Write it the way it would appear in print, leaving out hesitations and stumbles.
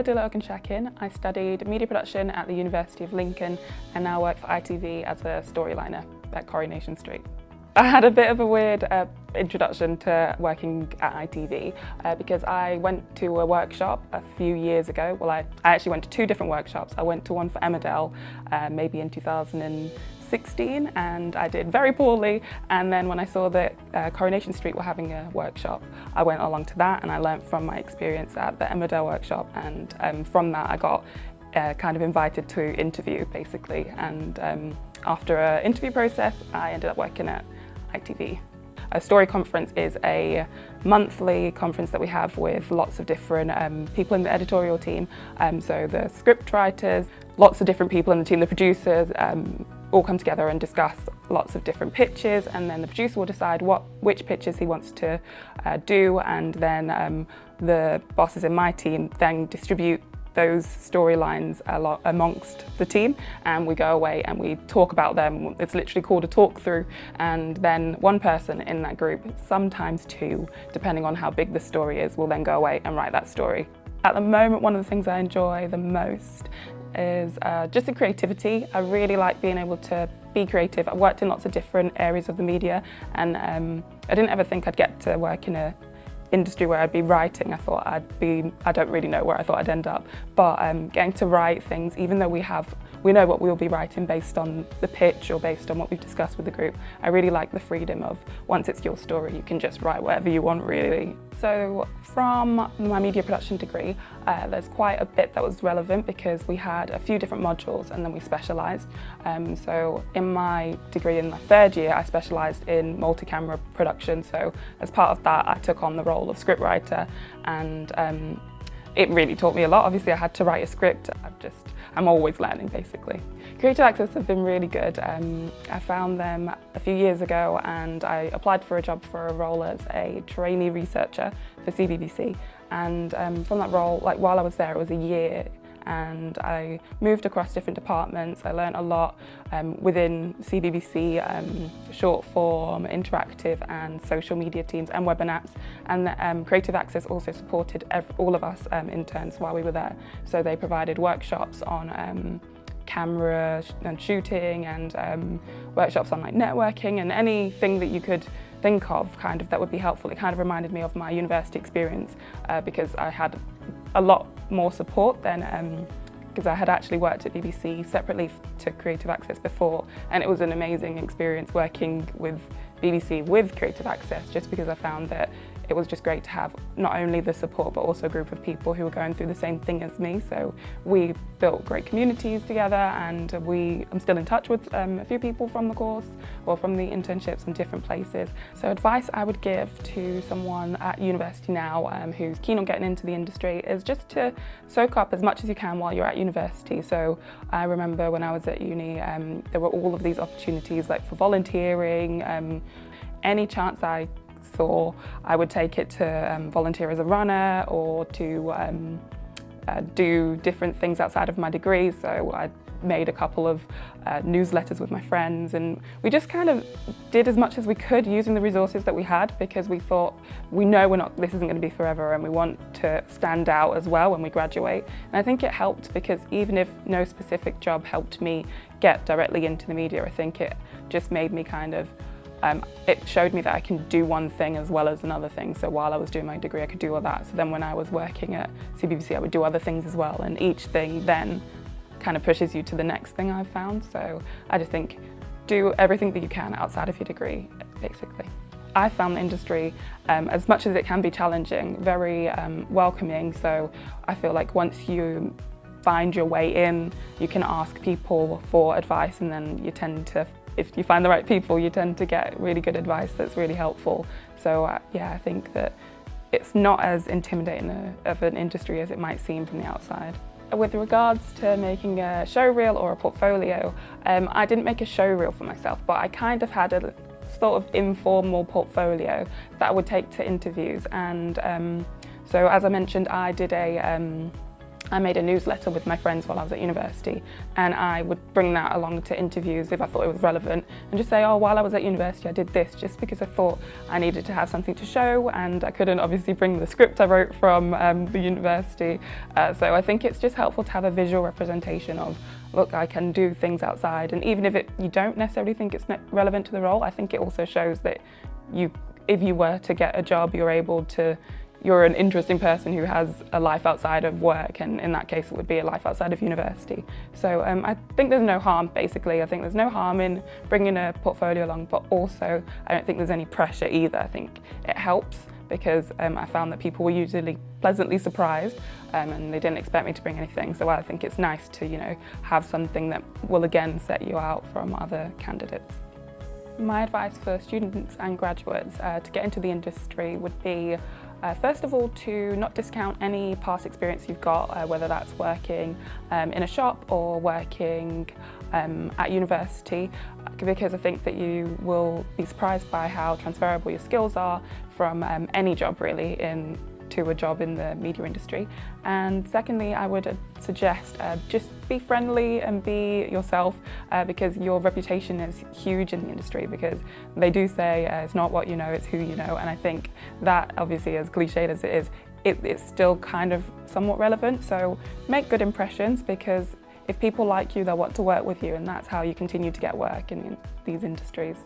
Ayo Ogunshakin. I studied media production at the University of Lincoln and now work for ITV as a storyliner at Coronation Street. I had a bit of a weird introduction to working at ITV because I went to a workshop a few years ago. Well, I actually went to two different workshops. I went to one for Emmerdale maybe in 2016 and I did very poorly, and then when I saw that Coronation Street were having a workshop, I went along to that and I learnt from my experience at the Emmerdale workshop, and from that I got kind of invited to interview basically, and after an interview process I ended up working at ITV. A story conference is a monthly conference that we have with lots of different people in the editorial team. So the script writers, lots of different people in the team, the producers, all come together and discuss lots of different pitches, and then the producer will decide which pitches he wants to do, and then the bosses in my team then distribute those storylines amongst the team, and we go away and we talk about them. It's literally called a talk through, and then one person in that group, sometimes two, depending on how big the story is, will then go away and write that story. At the moment, one of the things I enjoy the most is just the creativity. I really like being able to be creative. I've worked in lots of different areas of the media, and I didn't ever think I'd get to work in a industry where I'd be writing. I thought I don't really know where I thought I'd end up, but getting to write things, even though we know what we'll be writing based on the pitch or based on what we've discussed with the group, I really like the freedom of once it's your story, you can just write whatever you want really. So from my media production degree, there's quite a bit that was relevant because we had a few different modules and then we specialised. So in my degree in my third year, I specialised in multi-camera production. So as part of that, I took on the role of scriptwriter, and it really taught me a lot. Obviously I had to write a script. I'm always learning basically. Creative Access have been really good. I found them a few years ago and I applied for a job for a role as a trainee researcher for CBBC, and from that role, like while I was there, it was a year, and I moved across different departments. I learned a lot within CBBC, short form, interactive and social media teams and web and apps, and Creative Access also supported all of us interns while we were there. So they provided workshops on camera and shooting, and workshops on like networking and anything that you could think of kind of that would be helpful. It kind of reminded me of my university experience because I had a lot more support than because I had actually worked at BBC separately to Creative Access before, and it was an amazing experience working with BBC with Creative Access, just because I found that it was just great to have not only the support but also a group of people who were going through the same thing as me. So we built great communities together, and I'm still in touch with a few people from the course or from the internships in different places. So advice I would give to someone at university now who's keen on getting into the industry is just to soak up as much as you can while you're at university. So I remember when I was at uni, there were all of these opportunities like for volunteering. Any chance I saw, I would take it to volunteer as a runner or to do different things outside of my degree. So I made a couple of newsletters with my friends, and we just kind of did as much as we could using the resources that we had, because we thought we know this isn't going to be forever, and we want to stand out as well when we graduate. And I think it helped because even if no specific job helped me get directly into the media, I think it just made me kind of it showed me that I can do one thing as well as another thing. So while I was doing my degree, I could do all that. So then when I was working at CBBC, I would do other things as well. And each thing then kind of pushes you to the next thing I've found. So I just think do everything that you can outside of your degree, basically. I found the industry, as much as it can be challenging, very welcoming. So I feel like once you find your way in, you can ask people for advice, and then you tend to, if you find the right people, you tend to get really good advice that's really helpful. So yeah, I think that it's not as intimidating of an industry as it might seem from the outside. With regards to making a showreel or a portfolio, I didn't make a showreel for myself, but I kind of had a sort of informal portfolio that I would take to interviews. And so as I mentioned, I I made a newsletter with my friends while I was at university, and I would bring that along to interviews if I thought it was relevant, and just say, oh, while I was at university I did this, just because I thought I needed to have something to show, and I couldn't obviously bring the script I wrote from the university. So I think it's just helpful to have a visual representation of, look, I can do things outside, and even if you don't necessarily think it's relevant to the role, I think it also shows that if you were to get a job, you're an interesting person who has a life outside of work, and in that case it would be a life outside of university. So I think there's no harm, basically. I think there's no harm in bringing a portfolio along, but also I don't think there's any pressure either. I think it helps because I found that people were usually pleasantly surprised and they didn't expect me to bring anything. So I think it's nice to have something that will again set you out from other candidates. My advice for students and graduates to get into the industry would be, first of all, to not discount any past experience you've got, whether that's working in a shop or working at university, because I think that you will be surprised by how transferable your skills are from any job really to a job in the media industry. And secondly, I would suggest just be friendly and be yourself, because your reputation is huge in the industry, because they do say it's not what you know, it's who you know, and I think that, obviously, as cliched as it is, it's still kind of somewhat relevant. So make good impressions, because if people like you, they'll want to work with you, and that's how you continue to get work in these industries.